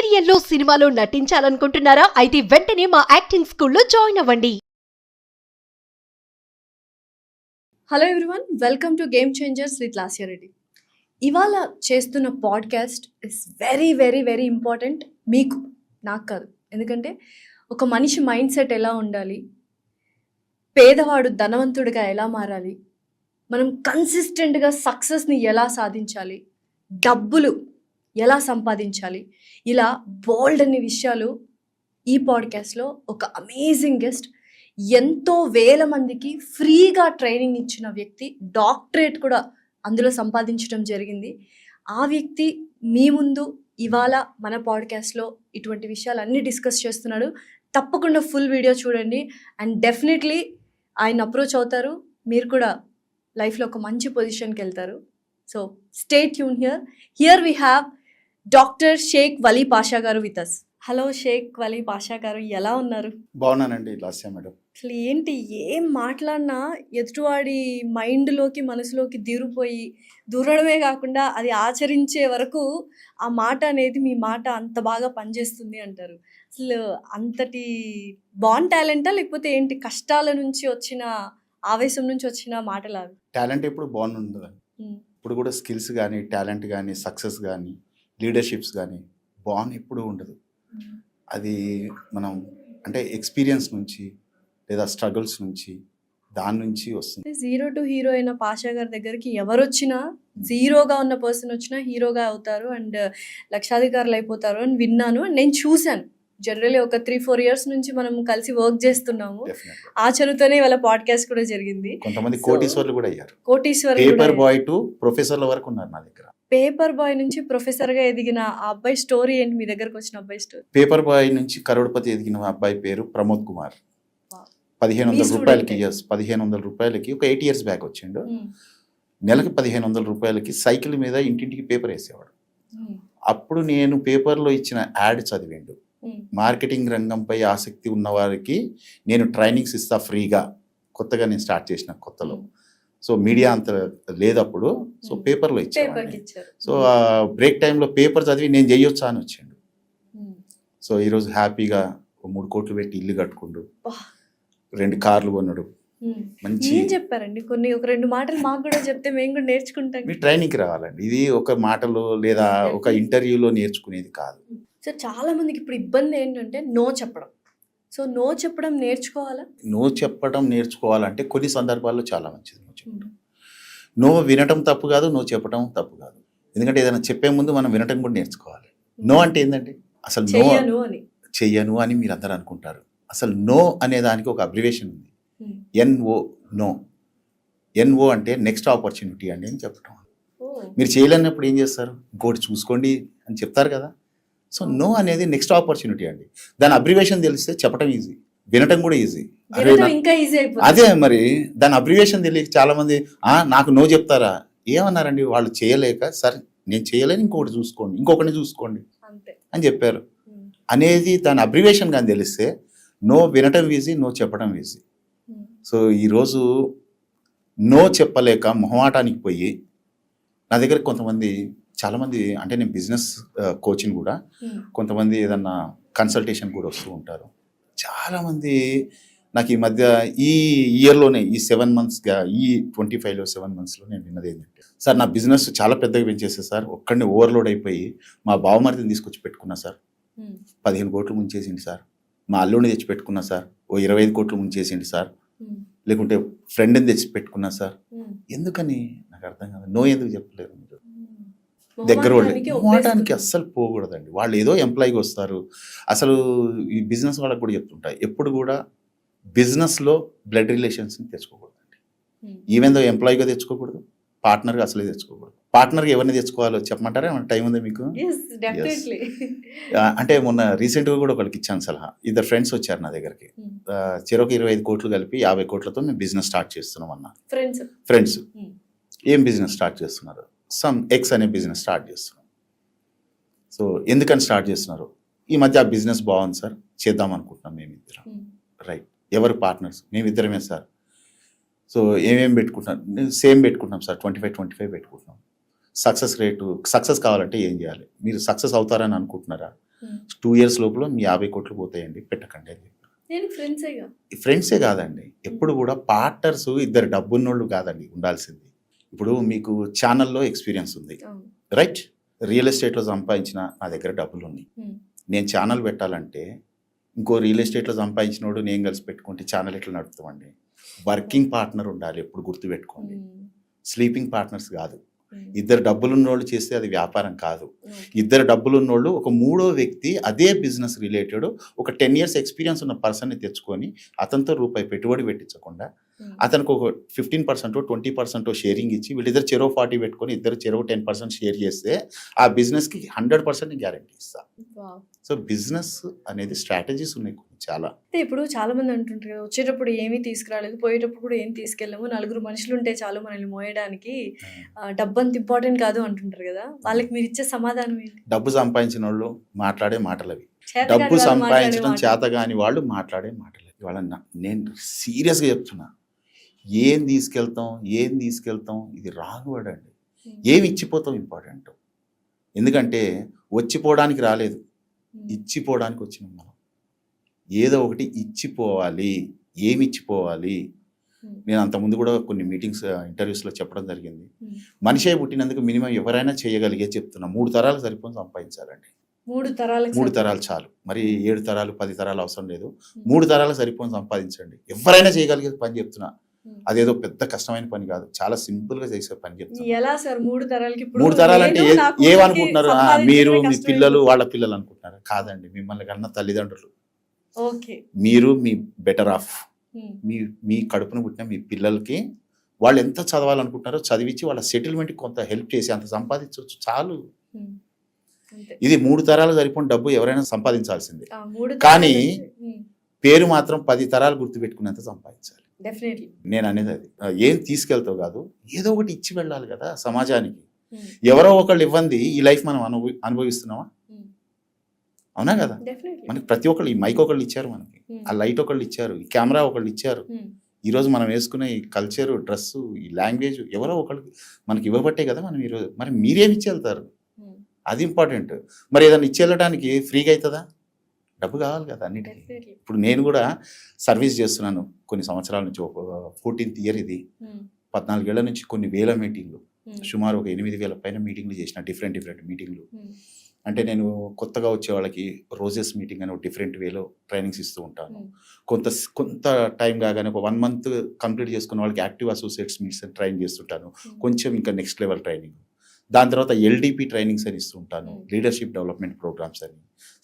సీరియల్లో సినిమాలో నటించాలనుకుంటున్నారా? అయితే వెంటనే మా యాక్టింగ్ స్కూల్లో జాయిన్ అవ్వండి. Hello everyone, welcome to game changers with Lasya Reddy. ఇవాళ చేస్తున్న podcast is very very very important. మీకు, నాకు కాదు. ఎందుకంటే ఒక మనిషి మైండ్ సెట్ ఎలా ఉండాలి, పేదవాడు ధనవంతుడిగా ఎలా మారాలి, మనం కన్సిస్టెంట్గా సక్సెస్ని ఎలా సాధించాలి, డబ్బులు ఎలా సంపాదించాలి, ఇలా బోల్డ్ అన్ని విషయాలు ఈ పాడ్కాస్ట్లో ఒక అమేజింగ్ గెస్ట్, ఎంతో వేల మందికి ఫ్రీగా ట్రైనింగ్ ఇచ్చిన వ్యక్తి, డాక్టరేట్ కూడా అందులో సంపాదించడం జరిగింది. ఆ వ్యక్తి మీ ముందు ఇవాళ మన పాడ్కాస్ట్లో ఇటువంటి విషయాలన్నీ డిస్కస్ చేస్తున్నాడు. తప్పకుండా ఫుల్ వీడియో చూడండి అండ్ డెఫినెట్లీ ఆయన అప్రోచ్ అవుతారు. మీరు కూడా లైఫ్లో ఒక మంచి పొజిషన్కి వెళ్తారు. So stay tune here we have doctor Shaik Vali Pasha garu with us. Hello Shaik Vali Pasha garu, ఎలా ఉన్నారు? బాగున్నానండి లాస్య మేడం. అసలు ఏంటి, ఏం మాట్లాడినా ఎదుటివాడి మైండ్లోకి మనసులోకి దూరడమే కాకుండా అది ఆచరించే వరకు ఆ మాట అనేది, మీ మాట అంత బాగా పనిచేస్తుంది అంటారు. అసలు అంతటి బాన్ టాలెంటా, లేకపోతే ఏంటి కష్టాల నుంచి వచ్చిన ఆవేశం నుంచి వచ్చిన మాటలా? టాలెంట్ ఎప్పుడు బాగుండదు. ఇప్పుడు కూడా స్కిల్స్ కానీ, టాలెంట్ కానీ, సక్సెస్ కానీ, లీడర్షిప్స్ కానీ బాన్ ఎప్పుడు ఉండదు. అది మనం అంటే ఎక్స్పీరియన్స్ నుంచి లేదా స్ట్రగుల్స్ నుంచి, దాని నుంచి వస్తుంది. జీరో టు హీరో అయిన పాషా గారి దగ్గరికి ఎవరు వచ్చినా, జీరోగా ఉన్న పర్సన్ వచ్చినా హీరోగా అవుతారు అండ్ లక్షాధికారులు అయిపోతారు అని విన్నాను. అండ్ నేను చూశాను. జనరల్లీ ఒక 3-4 years నుంచి మనం కలిసి వర్క్ చేస్తున్నాము. ఆ చనుతోనే వాళ్ళ పాడ్కాస్ట్ కూడా జరిగింది. కొంతమంది కోటీశ్వర్లు కూడా అయ్యారు. కోటీశ్వర్లు, పేపర్ బాయ్ టు ప్రొఫెసర్ల వరకు ఉన్నారు నా దగ్గర. పేపర్ బాయ్ నుంచి ప్రొఫెసర్ గా ఎదిగిన ఆ అబ్బాయి స్టోరీ ఏంటి? మీ దగ్గరకు వచ్చిన అబ్బాయి స్టోరీ. పేపర్ బాయ్ నుంచి కరోడ్పతి ఎదిగిన అబ్బాయి పేరు ప్రమోద్ కుమార్. 1500 రూపాయలకి, 1500 రూపాయలకి ఒక 8 years బ్యాక్ వచ్చిండు. నెలకి 1500 రూపాయలకి సైకిల్ మీద ఇంటింటికి పేపర్ వేసేవాడు. అప్పుడు నేను పేపర్లో ఇచ్చిన యాడ్ చదివిండు. మార్కెటింగ్ రంగంపై ఆసక్తి ఉన్న వారికి నేను ట్రైనింగ్స్ ఇస్తా ఫ్రీగా. కొత్తగా నేను స్టార్ట్ చేసిన కొత్తలో. సో మీడియా అంత లేదప్పుడు. సో పేపర్లో ఇచ్చాను. సో ఆ బ్రేక్ టైంలో పేపర్ చదివి నేను చెయ్యొచ్చా అని వచ్చిండు. సో ఈరోజు హ్యాపీగా 3 కోట్లు పెట్టి ఇల్లు కట్టుకుండు, 2 కార్లు కొన్నాడు. మంచి ఏం చెప్పారండి? ఒక 2 మాటలు మాకు కూడా చెప్తే మేము కూడా నేర్చుకుంటాం. మీ ట్రైనింగ్కి రావాలండి. ఇది ఒక మాటలో లేదా ఒక ఇంటర్వ్యూలో నేర్చుకునేది కాదు. సో చాలా మందికి ఇప్పుడు ఇబ్బంది ఏంటంటే నో చెప్పడం. సో నో చెప్పడం నేర్చుకోవాలా? నో చెప్పడం నేర్చుకోవాలంటే కొన్ని సందర్భాల్లో చాలా మంచిది నో చెప్పడం. నో వినటం తప్పు కాదు, నో చెప్పడం తప్పు కాదు. ఎందుకంటే ఏదైనా చెప్పే ముందు మనం వినటం కూడా నేర్చుకోవాలి. నో అంటే ఏంటంటే అసలు చెయ్యను అని మీరు అందరూ అనుకుంటారు. అసలు నో అనే దానికి ఒక అబ్రివేషన్ ఉంది. NO, no. NO అంటే నెక్స్ట్ ఆపర్చునిటీ అండి అని చెప్పడం. మీరు చేయలేనప్పుడు ఏం చేస్తారు? ఇంకోటి చూసుకోండి అని చెప్తారు కదా. సో నో అనేది నెక్స్ట్ ఆపర్చునిటీ అండి. దాని అబ్రివేషన్ తెలిస్తే చెప్పడం ఈజీ, వినటం కూడా ఈజీ. అదే మరి దాని అబ్రివేషన్ తెలియక చాలా మంది నాకు నో చెప్తారా? ఏమన్నారండి వాళ్ళు? చేయలేక సరే నేను చేయలేను, ఇంకొకటి చూసుకోండి అని చెప్పారు అనేది దాని అబ్రివేషన్ కానీ తెలిస్తే నో వినటం ఈజీ, నో చెప్పడం ఈజీ. సో ఈరోజు నో చెప్పలేక మొహమాటానికి పోయి నా దగ్గర చాలామంది అంటే నేను బిజినెస్ కోచింగ్ కూడా, కొంతమంది ఏదన్నా కన్సల్టేషన్ కూడా వస్తూ ఉంటారు. చాలామంది నాకు ఈ మధ్య ఈ ఇయర్లోనే ఈ 7 monthsగా ఈ 25లో 7 monthsలో నేను విన్నది ఏంటంటే, సార్ నా బిజినెస్ చాలా పెద్దగా పెంచేసే సార్, ఒక్కడిని ఓవర్లోడ్ అయిపోయి మా బావమరిదిని తీసుకొచ్చి పెట్టుకున్నా సార్, 15 కోట్లు ముంచేసింది సార్. మా అల్లుడిని తెచ్చి పెట్టుకున్నా సార్, 25 కోట్లు ముంచేసింది సార్. లేకుంటే ఫ్రెండ్ని తెచ్చి పెట్టుకున్నా సార్. ఎందుకని నాకు అర్థం కాదు. నో ఎందుకు చెప్పలేరు మీరు? దగ్గర వాళ్ళకి అస్సలు పోకూడదండి. వాళ్ళు ఏదో ఎంప్లాయీకి వస్తారు. అసలు ఈ బిజినెస్ వాళ్ళకి కూడా చెప్తుంటాయి, ఎప్పుడు కూడా బిజినెస్లో బ్లడ్ రిలేషన్స్ని తెచ్చుకోకూడదండి. ఈవెన్ దో ఎంప్లాయీగా తెచ్చుకోకూడదు, పార్ట్నర్గా అసలే తెచ్చుకోకూడదు. పార్ట్నర్గా ఎవరిని తెచ్చుకోవాలో చెప్పమంటారా? ఏమైనా టైం ఉందా మీకు? అంటే మొన్న రీసెంట్గా కూడా ఒకరికి ఇచ్చాను సలహా. 2 ఫ్రెండ్స్ వచ్చారు నా దగ్గరికి. చెరొక 25 కోట్లు కలిపి 50 కోట్లతో మేము బిజినెస్ స్టార్ట్ చేస్తున్నాం అన్న ఫ్రెండ్స్. ఏం బిజినెస్ స్టార్ట్ చేస్తున్నారు? సమ్ ఎక్స్ అనే బిజినెస్ స్టార్ట్ చేస్తున్నాం. సో ఎందుకని స్టార్ట్ చేస్తున్నారు? ఈ మధ్య ఆ బిజినెస్ బాగుంది సార్, చేద్దాం అనుకుంటున్నాం మేమిద్దరం. రైట్, ఎవరు పార్ట్నర్స్? మేమిద్దరమే సార్. సో ఏమేమి పెట్టుకుంటున్నాం? సేమ్ పెట్టుకుంటున్నాం సార్, 25 పెట్టుకుంటున్నాం. సక్సెస్ కావాలంటే ఏం చేయాలి? మీరు సక్సెస్ అవుతారని అనుకుంటున్నారా? 2 years లోపల మీ 50 కోట్లు పోతాయండి, పెట్టకండి అని చెప్పి. నేను ఫ్రెండ్సేగా. ఫ్రెండ్సే కాదండి, ఎప్పుడు కూడా పార్ట్నర్స్ ఇద్దరు డబ్బున్నోళ్ళు కాదండి ఉండాల్సింది. ఇప్పుడు మీకు ఛానల్లో ఎక్స్పీరియన్స్ ఉంది, అవును. రైట్? రియల్ ఎస్టేట్లో సంపాదించిన నా దగ్గర డబ్బులు ఉన్నాయి, నేను ఛానల్ పెట్టాలంటే ఇంకో రియల్ ఎస్టేట్లో సంపాదించినోడు నేను కలిసి పెట్టుకుంటే ఛానల్ ఎట్లా నడుపుతామండి? వర్కింగ్ పార్ట్నర్ ఉండాలి, ఎప్పుడు గుర్తుపెట్టుకోండి. స్లీపింగ్ పార్ట్నర్స్ కాదు. ఇద్దరు డబ్బులున్నోళ్ళు చేస్తే అది వ్యాపారం కాదు. ఇద్దరు డబ్బులున్నోళ్ళు ఒక మూడో వ్యక్తి అదే బిజినెస్ రిలేటెడ్ ఒక 10 years ఎక్స్పీరియన్స్ ఉన్న పర్సన్ని తెచ్చుకొని అతనితో రూపాయి పెట్టుబడి పెట్టించకుండా అతనికి ఒక 15% 20% షేరింగ్ ఇచ్చి వీళ్ళిద్దరు చెరో 40 పెట్టుకొని ఇద్దరు చెరో 10% షేర్ చేస్తే ఆ బిజినెస్కి 100% గ్యారంటీ ఇస్తా. సో బిజినెస్ అనేది స్ట్రాటజీస్ ఉన్నాయి కొన్ని చాలా. అయితే ఇప్పుడు చాలా మంది అంటుంటారు కదా, వచ్చేటప్పుడు ఏమీ తీసుకురాలేదు, పోయేటప్పుడు కూడా ఏం తీసుకెళ్ళాము, 4 మనుషులు ఉంటే చాలు మనల్ని మోయడానికి, డబ్బు అంత ఇంపార్టెంట్ కాదు అంటుంటారు కదా, వాళ్ళకి మీరు ఇచ్చే సమాధానం ఏంటి? డబ్బు సంపాదించిన వాళ్ళు మాట్లాడే మాటలు అవి. చేతకాని డబ్బు వాళ్ళు సంపాదించడం మాట్లాడే చేత కాని వాళ్ళు మాట్లాడే మాటలు అవి. వాళ్ళ నేను సీరియస్గా చెప్తున్నా, ఏం తీసుకెళ్తాం ఇది రాంగ్ వర్డ్ అండి. ఏమి ఇచ్చిపోతాం ఇంపార్టెంట్. ఎందుకంటే వచ్చిపోవడానికి రాలేదు, ఇచ్చిపోవడానికి వచ్చినాం మనం. ఏదో ఒకటి ఇచ్చిపోవాలి. ఏమి ఇచ్చిపోవాలి? నేను అంతకుముందు కూడా కొన్ని మీటింగ్స్ ఇంటర్వ్యూస్లో చెప్పడం జరిగింది. మనిషే పుట్టినందుకు మినిమం ఎవరైనా చేయగలిగే చెప్తున్నా 3 తరాలు సరిపోని సంపాదించాలండి. 3 తరాలు చాలు, మరి 7 తరాలు 10 తరాలు అవసరం లేదు. 3 తరాలు సరిపోని సంపాదించండి. ఎవరైనా చేయగలిగే పని చెప్తున్నా. అదేదో పెద్ద కష్టమైన పని కాదు, చాలా సింపుల్ గా చేసే పని చెప్తున్నా. ఎలా సార్ 3 తరాలకి? 3 తరాలు అంటే ఏమనుకుంటున్నారు? మీరు మీ పిల్లలు వాళ్ళ పిల్లలు అనుకుంటున్నారు? కాదండి, మిమ్మల్ని కన్నా తల్లిదండ్రులు. మీరు మీ బెటర్ ఆఫ్. మీ కడుపున పుట్టిన మీ పిల్లలకి వాళ్ళు ఎంత చదవాలనుకుంటున్నారో చదివించి వాళ్ళ సెటిల్మెంట్కి కొంత హెల్ప్ చేసి అంత సంపాదించవచ్చు చాలు. ఇది 3 తరాలు సరిపోయిన డబ్బు ఎవరైనా సంపాదించాల్సిందే. కానీ పేరు మాత్రం 10 తరాలు గుర్తుపెట్టుకునేంత సంపాదించాలి. నేను అనేది అది. ఏం తీసుకెళ్తావు కాదు, ఏదో ఒకటి ఇచ్చి వెళ్ళాలి కదా సమాజానికి. ఎవరో ఒకళ్ళు ఇవ్వండి ఈ లైఫ్ మనం అనుభవిస్తున్నామా? అవునా కదా? మనకి ప్రతి ఒక్కళ్ళు, ఈ మైక్ ఒకళ్ళు ఇచ్చారు, మనకి ఆ లైట్ ఒకళ్ళు ఇచ్చారు, ఈ కెమెరా ఒకళ్ళు ఇచ్చారు. ఈరోజు మనం వేసుకునే ఈ కల్చర్, డ్రెస్సు, ఈ లాంగ్వేజ్ ఎవరో ఒకళ్ళు మనకి ఇవ్వబట్టే కదా మనం ఈరోజు. మరి మీరేమి ఇచ్చి వెళ్తారు? అది ఇంపార్టెంట్. మరి ఏదైనా ఇచ్చి వెళ్ళడానికి ఫ్రీగా అవుతుందా? డబ్బు కావాలి కదా అన్నిటికీ. ఇప్పుడు నేను కూడా సర్వీస్ చేస్తున్నాను కొన్ని సంవత్సరాల నుంచి, 14th year ఇది. 14 ఏళ్ల నుంచి కొన్ని వేల మీటింగ్లు, సుమారు ఒక 8,000 పైన మీటింగ్లు చేసిన, డిఫరెంట్ మీటింగ్లు. అంటే నేను కొత్తగా వచ్చే వాళ్ళకి రోజెస్ మీటింగ్ అని ఒక డిఫరెంట్ వేలో ట్రైనింగ్స్ ఇస్తూ ఉంటాను. కొంత టైం కాగానే ఒక 1 month కంప్లీట్ చేసుకున్న వాళ్ళకి యాక్టివ్ అసోసియేట్స్ మీట్స్ ట్రైన్ చేస్తుంటాను. కొంచెం ఇంకా నెక్స్ట్ లెవెల్ ట్రైనింగ్. దాని తర్వాత ఎల్డిపి ట్రైనింగ్స్ అని ఇస్తూ ఉంటాను, లీడర్షిప్ డెవలప్మెంట్ ప్రోగ్రామ్స్ అని,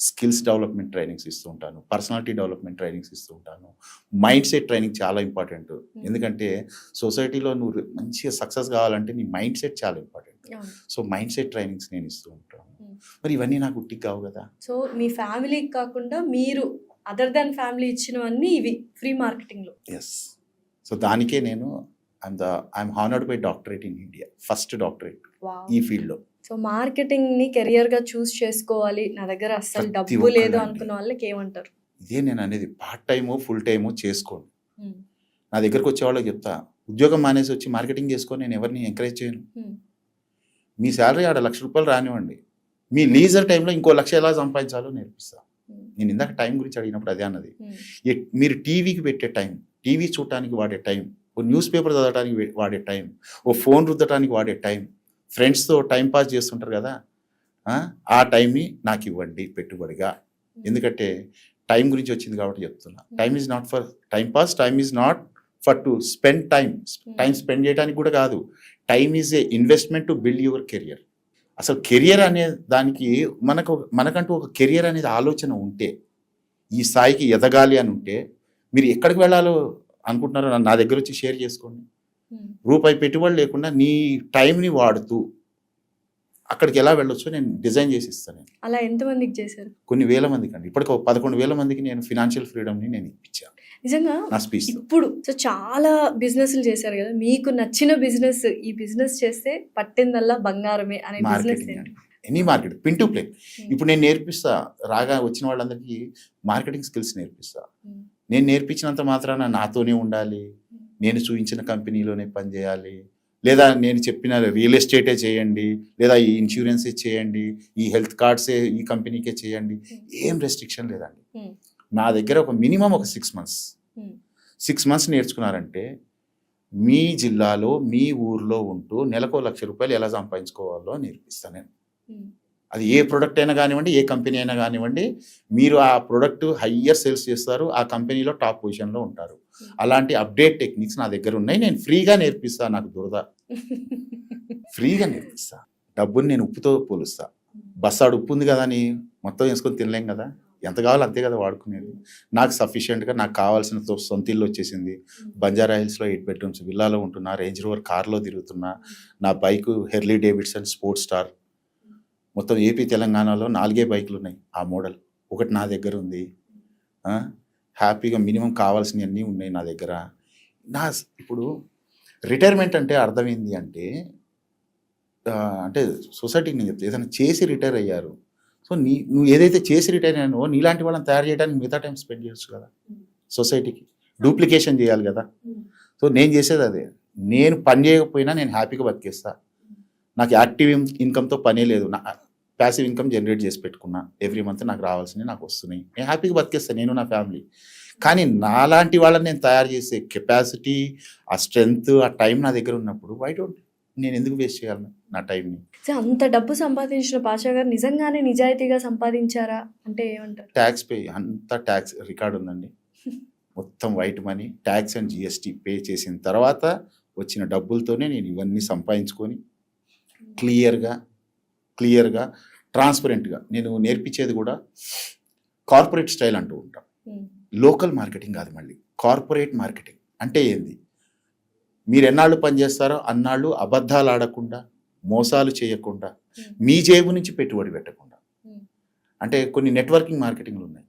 స్కిల్స్ డెవలప్మెంట్ ట్రైనింగ్స్ ఇస్తూ ఉంటాను, పర్సనాలిటీ డెవలప్మెంట్ ట్రైనింగ్స్ ఇస్తూ ఉంటాను. మైండ్ సెట్ ట్రైనింగ్ చాలా ఇంపార్టెంట్. ఎందుకంటే సొసైటీలో నువ్వు మంచిగా సక్సెస్ కావాలంటే నీ మైండ్ సెట్ చాలా important. So mind set trainings నేను ఇస్తూ ఉంటాను. మరి ఇవన్నీ నాకు ఉట్టికి కావు కదా. సో మీ ఫ్యామిలీకి కాకుండా మీరు అదర్ దాన్ ఫ్యామిలీ ఇచ్చినవన్నీ ఇవి ఫ్రీ మార్కెటింగ్లో. ఎస్. సో దానికే నేను I'm honoured by doctorate in India, first doctorate ఈ ఫీల్డ్లో. సో మార్కెటింగ్ని కెరియర్గా చూస్ చేసుకోవాలి, నా దగ్గర అస్సలు డబ్బు లేదు అనుకున్న వాళ్ళకి ఏమంటారు? ఇదే నేను అనేది, పార్ట్ టైమో ఫుల్ టైమో చేసుకోండి. నా దగ్గరకు వచ్చే వాళ్ళకి చెప్తా, ఉద్యోగం మానేసి వచ్చి మార్కెటింగ్ చేసుకొని నేను ఎవరిని ఎంకరేజ్ చేయను. మీ శాలరీ ఆడ ₹1,00,000 రానివ్వండి, మీ లీజర్ టైంలో ఇంకో 1,00,000 ఎలా సంపాదించాలో నేర్పిస్తా. నేను ఇందాక టైం గురించి అడిగినప్పుడు అదే అన్నది. మీరు టీవీకి పెట్టే టైం, టీవీ చూడటానికి వాడే టైం, ఓ న్యూస్ పేపర్ చదవడానికి వాడే టైం, ఓ ఫోన్ రుద్దటానికి వాడే టైం, ఫ్రెండ్స్తో టైం పాస్ చేస్తుంటారు కదా, ఆ టైంని నాకు ఇవ్వండి పెట్టుబడిగా. ఎందుకంటే టైం గురించి వచ్చింది కాబట్టి చెప్తున్నా. Time is not for time pass, time is not for to spend time spend చేయడానికి కూడా కాదు. Time is a investment to build your career. అసలు కెరియర్ అనే దానికి మనకంటూ ఒక కెరియర్ అనేది ఆలోచన ఉంటే, ఈ స్థాయికి ఎదగాలి అని ఉంటే, మీరు ఎక్కడికి వెళ్ళాలో అనుకుంటున్నారో నా దగ్గర వచ్చి షేర్ చేసుకోండి. రూపాయి పెట్టుబడి లేకుండా నీ టైంని వాడుతూ అక్కడికి ఎలా వెళ్ళొచ్చో నేను డిజైన్ చేసి ఇస్తాను. అలా ఎంతమందికి చేశారు? కొన్ని వేల మందికి అండి. ఇప్పటికి 11,000 మందికి నేను ఫినాన్షియల్ ఫ్రీడమ్ని నేను ఇప్పించాను నిజంగా నా స్పీచ్. ఇప్పుడు సో చాలా బిజినెస్లు చేశారు కదా, మీకు నచ్చిన బిజినెస్, ఈ బిజినెస్ చేస్తే పట్టిందల్లా బంగారమే అనే బిజినెస్ ఏంటి? Any market, pin to play. ఇప్పుడు నేను నేర్పిస్తా, రాగా వచ్చిన వాళ్ళందరికీ మార్కెటింగ్ స్కిల్స్ నేర్పిస్తా. నేను నేర్పించినంత మాత్రాన నాతోనే ఉండాలి, నేను చూపించిన కంపెనీలోనే పనిచేయాలి, లేదా నేను చెప్పిన రియల్ ఎస్టేటే చేయండి, లేదా ఈ ఇన్సూరెన్సే చేయండి, ఈ హెల్త్ కార్డ్సే ఈ కంపెనీకే చేయండి, ఏం రెస్ట్రిక్షన్ లేదండి. నా దగ్గర ఒక మినిమం ఒక 6 months 6 months నేర్చుకున్నారంటే మీ జిల్లాలో మీ ఊర్లో ఉంటూ నెలకు ₹1,00,000 ఎలా సంపాదించుకోవాలో నేర్పిస్తాను నేను. అది ఏ ప్రోడక్ట్ అయినా కానివ్వండి, ఏ కంపెనీ అయినా కానివ్వండి, మీరు ఆ ప్రోడక్ట్ హయ్యర్ సేల్స్ చేస్తారు, ఆ కంపెనీలో టాప్ పొజిషన్లో ఉంటారు. అలాంటి అప్డేట్ టెక్నిక్స్ నా దగ్గర ఉన్నాయి, నేను ఫ్రీగా నేర్పిస్తాను. నాకు దురద ఫ్రీగా నేర్పిస్తా. డబ్బుని నేను ఉప్పుతో పోలుస్తా. బస్సాడు ఉప్పు ఉంది కదా అని మొత్తం వేసుకొని తినలేం కదా, ఎంత కావాలో అంతే కదా వాడుకునేది. నాకు సఫిషియెంట్గా నాకు కావాల్సిన సొంత ఇల్లు వచ్చేసింది. బంజారా హిల్స్లో 8 bedrooms విల్లాలో ఉంటున్నా, రేంజ్ రోవర్ కార్లో తిరుగుతున్నా, నా bike Hurley Davidson sports star. మొత్తం ఏపీ తెలంగాణలో 4 బైకులు ఉన్నాయి ఆ మోడల్, ఒకటి నా దగ్గర ఉంది. హ్యాపీగా మినిమం కావాల్సినవన్నీ ఉన్నాయి నా దగ్గర. ఇప్పుడు రిటైర్మెంట్ అంటే అర్థమైంది అంటే అంటే సొసైటీకి నేను చెప్తే ఏదైనా చేసి రిటైర్ అయ్యారు. సో నువ్వు ఏదైతే చేసి రిటైర్ అయ్యానో నీలాంటి వాళ్ళని తయారు చేయడానికి మిగతా టైం స్పెండ్ చేయొచ్చు కదా. సొసైటీకి డూప్లికేషన్ చేయాలి కదా. సో నేను చేసేది అదే. నేను పని చేయకపోయినా నేను హ్యాపీగా బతికేస్తా. నాకు యాక్టివ్ ఇన్కమ్తో పనే లేదు. ప్యాసివ్ ఇన్కమ్ జనరేట్ చేసి పెట్టుకున్నా. ఎవ్రీ మంత్ నాకు రావాల్సినవి నాకు వస్తున్నాయి. నేను హ్యాపీగా బతికేస్తాను, నేను నా ఫ్యామిలీ. కానీ నాలాంటి వాళ్ళని నేను తయారు చేసే కెపాసిటీ, ఆ స్ట్రెంగ్త్, ఆ టైం నా దగ్గర ఉన్నప్పుడు వై డోంట్ నేను ఎందుకు వేస్ట్ చేయాలి నా టైంని? అంత డబ్బు సంపాదించిన పాషా గారు నిజంగానే నిజాయితీగా సంపాదించారా అంటే ఏమంటారు? ట్యాక్స్ పే, అంతా ట్యాక్స్ రికార్డ్ ఉందండి. మొత్తం white money, tax and GST pay చేసిన తర్వాత వచ్చిన డబ్బులతోనే నేను ఇవన్నీ సంపాదించుకొని క్లియర్గా ట్రాన్స్పరెంట్గా నేను నేర్పించేది కూడా కార్పొరేట్ స్టైల్ అంటూ ఉంటాం. లోకల్ మార్కెటింగ్ కాదు, మళ్ళీ కార్పొరేట్ మార్కెటింగ్. అంటే ఏంది? మీరు ఎన్నాళ్ళు పనిచేస్తారో అన్నాళ్ళు అబద్ధాలు ఆడకుండా, మోసాలు చేయకుండా, మీ జేబు నుంచి పెట్టుబడి పెట్టకుండా. అంటే కొన్ని నెట్వర్కింగ్ మార్కెటింగ్లు ఉన్నాయి.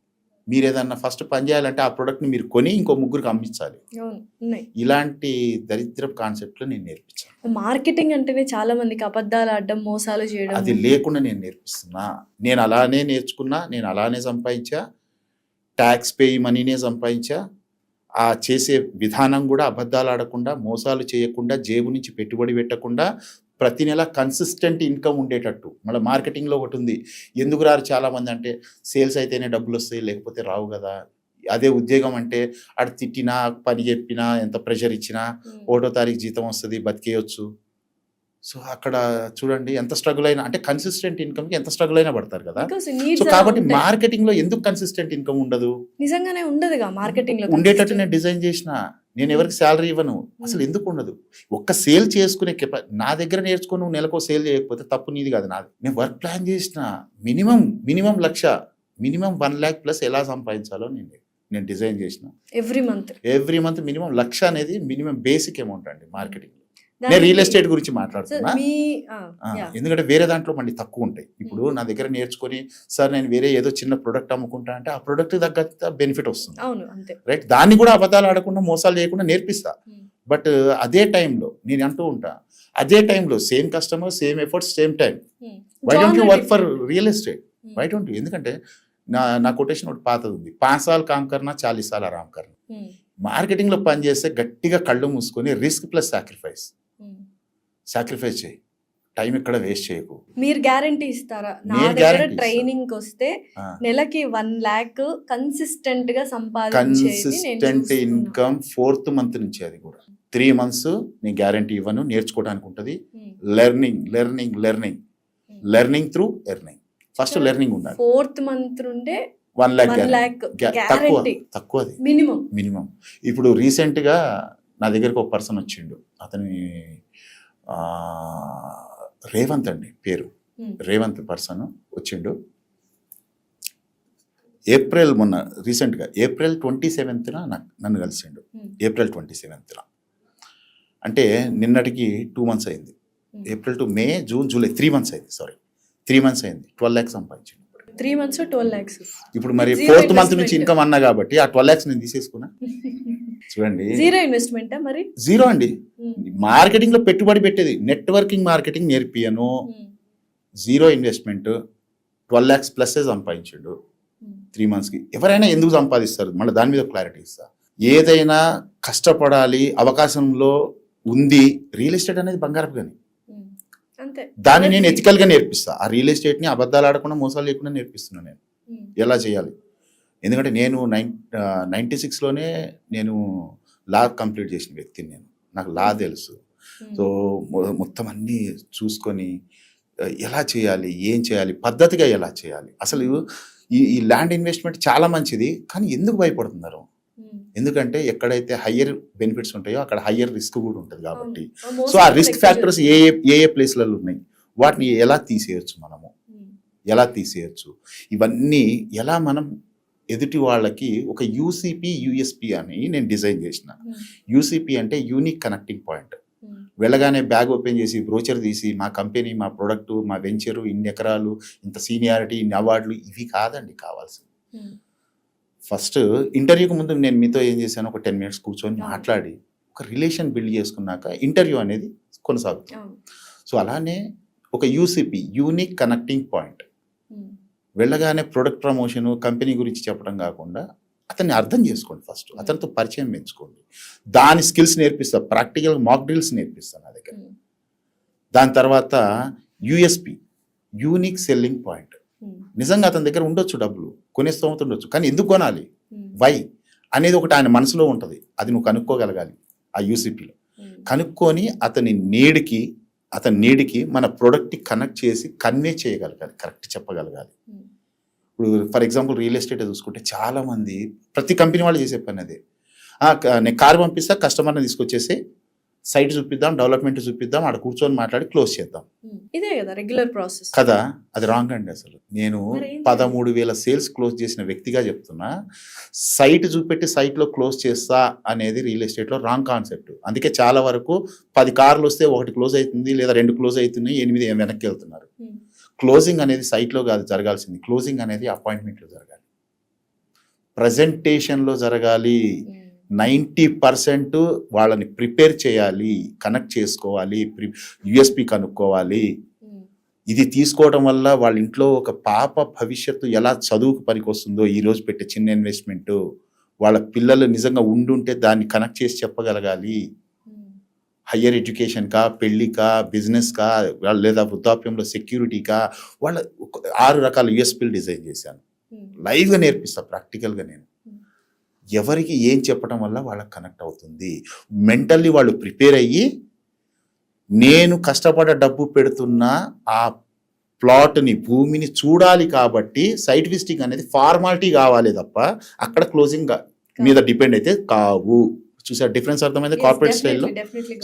మీరు ఏదన్నా ఫస్ట్ పని చేయాలంటే ఆ ప్రోడక్ట్ని మీరు కొని ఇంకో ముగ్గురికి అమ్మించాలి. ఇలాంటి దరిద్ర కాన్సెప్ట్లు నేను నేర్పించాను. మార్కెటింగ్ అంటేనే చాలా మందికి అబద్ధాలు ఆడడం, మోసాలు చేయడం, అది లేకుండా నేను నేర్పిస్తున్నా. నేను అలానే నేర్చుకున్నా, నేను అలానే సంపాదించా, ట్యాక్స్ పే మనీనే సంపాదించా. ఆ చేసే విధానం కూడా అబద్ధాలు ఆడకుండా, మోసాలు చేయకుండా, జేబు నుంచి పెట్టుబడి పెట్టకుండా, ప్రతి నెల కన్సిస్టెంట్ ఇన్కమ్ ఉండేటట్టు. మళ్ళీ మార్కెటింగ్లో ఒకటి ఉంది, ఎందుకు రారు చాలామంది అంటే సేల్స్ అయితేనే డబ్బులు వస్తాయి, లేకపోతే రావు కదా. అదే ఉద్యోగం అంటే అటు తిట్టినా, పని చెప్పినా, ఎంత ప్రెషర్ ఇచ్చినా 1వ తారీఖు జీతం వస్తుంది, బతికేయచ్చు. సో అక్కడ చూడండి ఎంత స్ట్రగుల్ అయినా, అంటే కన్సిస్టెంట్ ఇన్కమ్కి ఎంత స్ట్రగుల్ అయినా పడతారు కదా. సో కాబట్టి మార్కెటింగ్లో ఎందుకు కన్సిస్టెంట్ ఇన్కమ్ ఉండదు? నిజంగానే ఉండదుగా. మార్కెటింగ్లో ఉండేటట్టు నేను డిజైన్ చేసిన. నేను ఎవరికి శాలరీ ఇవ్వను, అసలు ఎందుకు ఉండదు? ఒక్క సేల్ చేసుకునే నా దగ్గర నేర్చుకుని నువ్వు నెలకో సేల్ చేయకపోతే తప్పు నీది కాదు, నాది. నేను వర్క్ ప్లాన్ చేసిన మినిమం 1,00,000, మినిమం 1 lakh ప్లస్ ఎలా సంపాదించాలో నేను డిజైన్ చేసిన. ఎవ్రీ మంత్ మినిమం 1,00,000 అనేది మినిమం బేసిక్ అమౌంట్ అండి మార్కెటింగ్. నేను రియల్ ఎస్టేట్ గురించి మాట్లాడుతున్నా, ఎందుకంటే వేరే దాంట్లో మళ్ళీ తక్కువ ఉంటాయి. ఇప్పుడు నా దగ్గర నేర్చుకొని సార్ నేను వేరే ఏదో చిన్న ప్రొడక్ట్ అమ్ముకుంటా అంటే ఆ ప్రొడక్ట్ తగ్గ బెనిఫిట్ వస్తుంది, రైట్? దాన్ని కూడా అబద్ధాలు ఆడకుండా, మోసాలు చేయకుండా నేర్పిస్తా. బట్ అదే టైంలో నేను అంటూ ఉంటా, అదే టైంలో same customer, same efforts, same time. Why don't you work for real estate? Why don't you? ఎందుకంటే నా కొటేషన్ ఒకటి పాతది ఉంది, 5 साल काम करना 40 साल आराम करना. మార్కెటింగ్లో పని చేస్తే గట్టిగా కళ్ళు మూసుకొని రిస్క్ ప్లస్ సాక్రిఫైస్ చేయి, టైం ఎక్కడ వేస్ట్ చేయకు. మీరు గ్యారంటీ ఇస్తారా? నా దగ్గర ట్రైనింగ్ వస్తే నెలకి 1 lakh కన్సిస్టెంట్ గా కన్సిస్టెంట్ ఇన్కమ్ 4th month నుంచి, అది కూడా 3 months నేను గ్యారంటీ ఇవ్వను. నేర్చుకోవడానికి ఉంటుంది. Learning through earning. First learning ఉండాలి. 4th month నుండే 1 lakh తక్కువ అది మినిమం. ఇప్పుడు రీసెంట్గా నా దగ్గరకు ఒక పర్సన్ వచ్చిండు, అతని రేవంత్ అండి పేరు. రేవంత్ పర్సన్ వచ్చిండు రీసెంట్గా ఏప్రిల్ 27th నన్ను కలిసిండు. ఏప్రిల్ 27th అంటే నిన్నటికి 2 months అయింది. April to May, June, July 3 months అయింది. 3 months అయింది. 12 lakhs సంపాదించిండు. 3 months 12 lakhs. ఇప్పుడు మరి 4th month నుంచి ఇన్కమ్ అన్నా కాబట్టి ఆ 12 lakhs నేను తీసేసుకున్నా. చూడండి, జీరో ఇన్వెస్ట్మెంట్ మరి? జీరో అండి. మార్కెటింగ్ లో పెట్టుబడి పెట్టేది, నెట్వర్కింగ్ మార్కెటింగ్ నేర్పియను. జీరో ఇన్వెస్ట్మెంట్, 12 lakhs ప్లస్ సంపాదించాడు 3 months కి. ఎవరైనా ఎందుకు సంపాదిస్తారు? మళ్ళీ దాని మీద క్లారిటీ ఇస్తా. ఏదైనా కష్టపడాలి, అవకాశంలో ఉంది. రియల్ ఎస్టేట్ అనేది బంగారపు గని. అంతే. దాన్ని నేను ఎథికల్గా నేర్పిస్తా. ఆ రియల్ ఎస్టేట్ని అబద్ధాలు ఆడకుండా మోసాలు లేకుండా నేర్పిస్తున్నాను నేను ఎలా చేయాలి. ఎందుకంటే నేను 96లోనే నేను లా కంప్లీట్ చేసిన వ్యక్తిని నేను. నాకు లా తెలుసు. సో మొత్తం అన్నీ చూసుకొని ఎలా చేయాలి, ఏం చేయాలి, పద్ధతిగా ఎలా చేయాలి. అసలు ఈ ల్యాండ్ ఇన్వెస్ట్మెంట్ చాలా మంచిది, కానీ ఎందుకు భయపడుతున్నారు? ఎందుకంటే ఎక్కడైతే హయ్యర్ బెనిఫిట్స్ ఉంటాయో అక్కడ హయ్యర్ రిస్క్ కూడా ఉంటుంది కాబట్టి. సో ఆ రిస్క్ ఫ్యాక్టర్స్ ఏ ప్లేస్లలో ఉన్నాయి, వాటిని ఎలా తీసేయచ్చు, మనము ఎలా తీసేయచ్చు, ఇవన్నీ ఎలా మనం ఎదుటి వాళ్ళకి ఒక యూసీపీ యూఎస్పీ అని నేను డిజైన్ చేసిన. యూసీపీ అంటే యూనిక్ కనెక్టింగ్ పాయింట్. వెళ్ళగానే బ్యాగ్ ఓపెన్ చేసి బ్రోచర్ తీసి మా కంపెనీ, మా ప్రొడక్టు, మా వెంచరు, ఇన్ని ఎకరాలు, ఇంత సీనియారిటీ, ఇన్ని అవార్డులు, ఇవి కాదండి కావాల్సింది. ఫస్ట్ ఇంటర్వ్యూకి ముందు నేను మీతో ఏం చేశాను, ఒక 10 minutes కూర్చొని మాట్లాడి ఒక రిలేషన్ బిల్డ్ చేసుకున్నాక ఇంటర్వ్యూ అనేది కొనసాగుతుంది. సో అలానే ఒక యూసీపీ, యూనిక్ కనెక్టింగ్ పాయింట్. వెళ్ళగానే ప్రొడక్ట్ ప్రమోషన్, కంపెనీ గురించి చెప్పడం కాకుండా అతన్ని అర్థం చేసుకోండి. ఫస్ట్ అతనితో పరిచయం పెంచుకోండి. దాని స్కిల్స్ నేర్పిస్తా, ప్రాక్టికల్ మాక్ డ్రిల్స్ నేర్పిస్తాను నా దగ్గర. దాని తర్వాత యూఎస్పి, యూనిక్ సెల్లింగ్ పాయింట్. నిజంగా అతని దగ్గర ఉండొచ్చు, డబ్బులు కొనే స్తోమత ఉండొచ్చు, కానీ ఎందుకు కొనాలి, వై అనేది ఒకటి ఆయన మనసులో ఉంటుంది. అది నువ్వు కనుక్కోగలగాలి. ఆ యూసీపీలో కనుక్కొని అతని నీడికి మన ప్రోడక్ట్ని కనెక్ట్ చేసి కన్వే చేయగలగాలి, కరెక్ట్ చెప్పగలగాలి. ఇప్పుడు ఫర్ ఎగ్జాంపుల్ రియల్ ఎస్టేట్ చూసుకుంటే చాలామంది, ప్రతి కంపెనీ వాళ్ళు చేసే పని అదే. నేను కారు పంపిస్తా, కస్టమర్ని తీసుకొచ్చేసి సైట్ చూపిద్దాం, డెవలప్మెంట్ చూపిద్దాం, ఆడ కూర్చొని మాట్లాడి క్లోజ్ చేద్దాం. ఇదే కదా రెగ్యులర్ ప్రాసెస్ కదా. అది రాంగ్ అండి. అసలు నేను 13,000 సేల్స్ క్లోజ్ చేసిన వ్యక్తిగా చెప్తున్నా. సైట్ చూపెట్టి సైట్లో క్లోజ్ చేస్తా అనేది రియల్ ఎస్టేట్లో రాంగ్ కాన్సెప్ట్. అందుకే చాలా వరకు 10 కార్లు వస్తే 1 క్లోజ్ అవుతుంది, లేదా 2 క్లోజ్ అవుతున్నాయి, 8 వెనక్కి వెళ్తున్నారు. క్లోజింగ్ అనేది సైట్లో కాదు జరగాల్సింది. క్లోజింగ్ అనేది అపాయింట్మెంట్లో జరగాలి, ప్రజెంటేషన్లో జరగాలి. 90% వాళ్ళని ప్రిపేర్ చేయాలి, కనెక్ట్ చేసుకోవాలి, యూఎస్పి కనుక్కోవాలి. ఇది తీసుకోవడం వల్ల వాళ్ళ ఇంట్లో ఒక పాప భవిష్యత్తు ఎలా చదువుకు పనికొస్తుందో, ఈరోజు పెట్టే చిన్న ఇన్వెస్ట్మెంట్, వాళ్ళ పిల్లలు నిజంగా ఉండుంటే దాన్ని కనెక్ట్ చేసి చెప్పగలగాలి. హయ్యర్ ఎడ్యుకేషన్కా, పెళ్ళికా, బిజినెస్కా, లేదా వృద్ధాప్యంలో సెక్యూరిటీకా, వాళ్ళ 6 రకాల యూఎస్పీలు డిజైన్ చేశాను. లైవ్గా నేర్పిస్తా, ప్రాక్టికల్గా. నేను ఎవరికి ఏం చెప్పడం వల్ల వాళ్ళకి కనెక్ట్ అవుతుంది. మెంటల్లీ వాళ్ళు ప్రిపేర్ అయ్యి, నేను కష్టపడ డబ్బు పెడుతున్న ఆ ప్లాట్ని, భూమిని చూడాలి కాబట్టి సైట్ విజిటింగ్ అనేది ఫార్మాలిటీ కావాలి తప్ప అక్కడ క్లోజింగ్ మీద డిపెండ్ అయితే కావు. చూసారు డిఫరెన్స్? అర్థమైంది కార్పొరేట్ స్టైల్లో.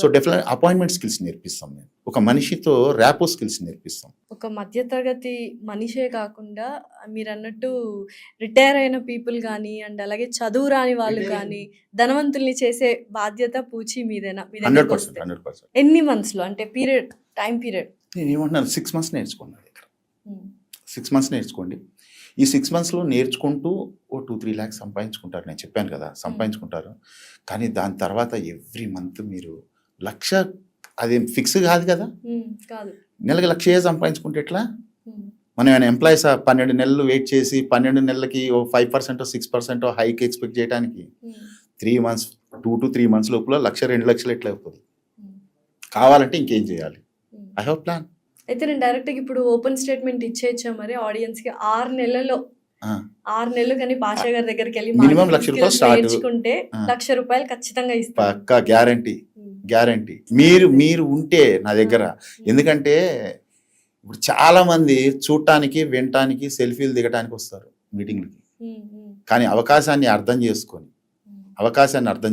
సో డెఫినెట్ అపాయింట్మెంట్ స్కిల్స్ నేర్పిస్తాం. నేను ఒక మనిషితో ర్యాపో స్కిల్స్ నేర్పిస్తాం. ఒక మధ్యతరగతి మనిషే కాకుండా మీరు అన్నట్టు రిటైర్ అయిన పీపుల్ కానీ, అండ్ అలాగే చదువు రాని వాళ్ళు కానీ, ధనవంతుల్ని చేసే బాధ్యత పూచి మీదేనా? 100%. ఎన్ని మంత్స్లో, అంటే టైం పీరియడ్? నేను ఏమంటున్నాను, 6 months నేర్చుకోండి. 6 months నేర్చుకోండి. ఈ 6 monthsలో నేర్చుకుంటూ 2-3 lakhs సంపాదించుకుంటారు. నేను చెప్పాను కదా, సంపాదించుకుంటారు. కానీ దాని తర్వాత ఎవ్రీ మంత్ మీరు 1,00,000, అదేం ఫిక్స్ కాదు కదా, నెలకి 1,00,000 సంపాదించుకుంటే ఎట్లా? మనం ఏమైనా ఎంప్లాయీస్ 12 నెలలు వెయిట్ చేసి 12 నెలలకి 5% 6% హైక్ ఎక్స్పెక్ట్ చేయడానికి 3 months 2 to 3 months లోపల 1,00,000 2,00,000 ఎట్లా అవుతుంది? కావాలంటే ఇంకేం చేయాలి? I have plan. అయితే నేను డైరెక్ట్గా ఇప్పుడు ఓపెన్ స్టేట్మెంట్ ఇచ్చేయచ్చా మరి ఆడియన్స్కి? 6 నెలల్లో 6 నెలలు కానీ పాషా గారి దగ్గరికి వెళ్ళి మినిమం 1,00,000 రూపాయలు స్టార్ట్ నేర్చుకుంటే 1,00,000 రూపాయలు ఖచ్చితంగా ఇస్తాను. పక్కా గ్యారంటీ. మీరు ఉంటే నా దగ్గర. ఎందుకంటే ఇప్పుడు చాలా మంది చూడటానికి, వినటానికి, సెల్ఫీలు దిగటానికి వస్తారు మీటింగ్లకి. కానీ అవకాశాన్ని అర్థం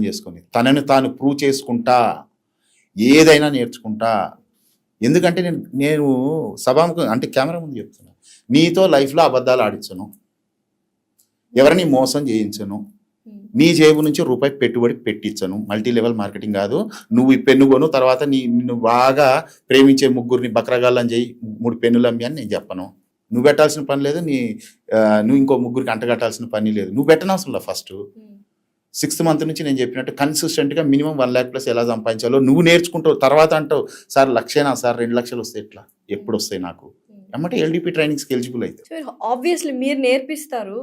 చేసుకొని తనని తాను ప్రూవ్ చేసుకుంటా ఏదైనా నేర్చుకుంటా. ఎందుకంటే నేను సభాముఖం అంటే కెమెరా ముందు చెప్తున్నా, నీతో లైఫ్లో అబద్ధాలు ఆడించను, ఎవరిని మోసం చేయించను, నీ జేబు నుంచి రూపాయి పెట్టుబడి పెట్టించను. మల్టీ లెవెల్ మార్కెటింగ్ కాదు. నువ్వు ఈ పెన్ను కొను, తర్వాత నిన్ను బాగా ప్రేమించే 3 బక్రగాళ్ళని చేయి, 3 పెన్నులు అమ్మి అని నేను చెప్పను. నువ్వు పెట్టాల్సిన పని లేదు, నువ్వు ఇంకో 3 అంటగట్టాల్సిన పని లేదు. నువ్వు పెట్టనవసరం లేదు. ఫస్ట్ 6th month నుంచి నేను చెప్పినట్టు కన్సిస్టెంట్గా మినిమం 1 lakh plus ఎలా సంపాదించాలో నువ్వు నేర్చుకుంటావు. తర్వాత అంటావు, సార్ 1,00,000 సార్ 2 లక్షలు వస్తాయి, ఎట్లా ఎప్పుడు వస్తాయి నాకు, ఎమ్మటే ఎల్డిపి ట్రైనింగ్స్కి ఎలిజిబుల్ అవుతారు. సో ఆబ్వియస్లీ మీరు నేర్పిస్తారు,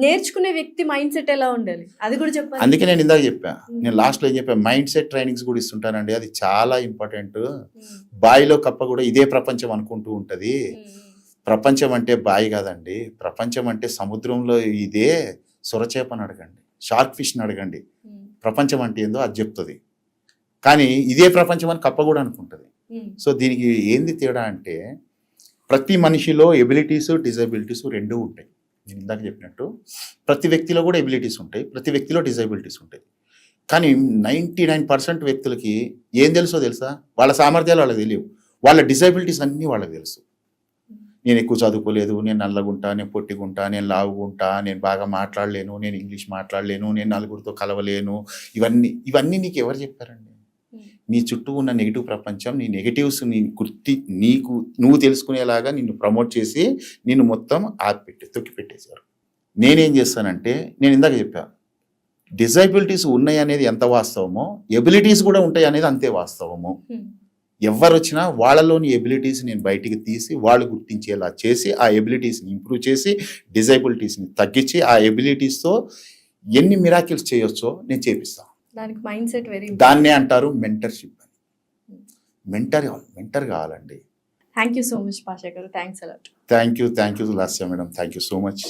నేర్చుకునే వ్యక్తి మైండ్ సెట్ ఎలా ఉండాలి అది కూడా చెప్పాలి. అందుకే నేను ఇందాక చెప్పా, నేను లాస్ట్లో ఏం చెప్పా, మైండ్ సెట్ ట్రైనింగ్స్ కూడా ఇస్తుంటానండి. అది చాలా ఇంపార్టెంట్. బావిలో కప్ప కూడా ఇదే ప్రపంచం అనుకుంటూ ఉంటుంది. ప్రపంచం అంటే బావి కాదండి, ప్రపంచం అంటే సముద్రంలో ఇదే. సొరచేపని అడగండి, షార్క్ ఫిష్ని అడగండి, ప్రపంచం అంటే ఏందో అది చెప్తుంది. కానీ ఇదే ప్రపంచం అని కప్ప కూడా అనుకుంటుంది. సో దీనికి ఏంది తేడా అంటే, ప్రతి మనిషిలో ఎబిలిటీస్ డిజబిలిటీస్ రెండూ ఉంటాయి. నేను ఇందాక చెప్పినట్టు ప్రతి వ్యక్తిలో కూడా ఎబిలిటీస్ ఉంటాయి, ప్రతి వ్యక్తిలో డిజబిలిటీస్ ఉంటాయి. కానీ 99% వ్యక్తులకి ఏం తెలుసా, వాళ్ళ సామర్థ్యాలు వాళ్ళకి తెలియవు, వాళ్ళ డిజబిలిటీస్ అన్నీ వాళ్ళకి తెలుసు. నేను ఎక్కువ చదువుకోలేదు, నేను నల్లగుంటా, నేను పొట్టిగుంటా, నేను లావుగుంటా, నేను బాగా మాట్లాడలేను, నేను ఇంగ్లీష్ మాట్లాడలేను, నేను నలుగురితో కలవలేను, ఇవన్నీ నీకు ఎవరు చెప్పారండి? నీ చుట్టూ ఉన్న నెగిటివ్ ప్రపంచం, నీ నెగిటివ్స్ నువ్వు తెలుసుకునేలాగా నిన్ను ప్రమోట్ చేసి నిన్ను మొత్తం తొక్కి పెట్టేశారు. నేనేం చేస్తానంటే, నేను ఇందాక చెప్పా, డిజబిలిటీస్ ఉన్నాయి అనేది ఎంత వాస్తవమో ఎబిలిటీస్ కూడా ఉంటాయి అనేది అంతే వాస్తవము. ఎవరు వచ్చినా వాళ్ళలోని ఎబిలిటీస్ నేను బయటికి తీసి వాళ్ళు గుర్తించేలా చేసి ఆ ఎబిలిటీస్ని ఇంప్రూవ్ చేసి డిజబిలిటీస్ని తగ్గించి ఆ ఎబిలిటీస్తో ఎన్ని మిరాకిల్స్ చేయొచ్చో నేను చేపిస్తాను. దానికి మైండ్ సెట్ దాన్నే అంటారు మెంటర్షిప్ అని. మెంటర్ కావాలండి. Thank you so much Pasha garu. Thanks a lot. Thank you Lasya madam. Thank you so much.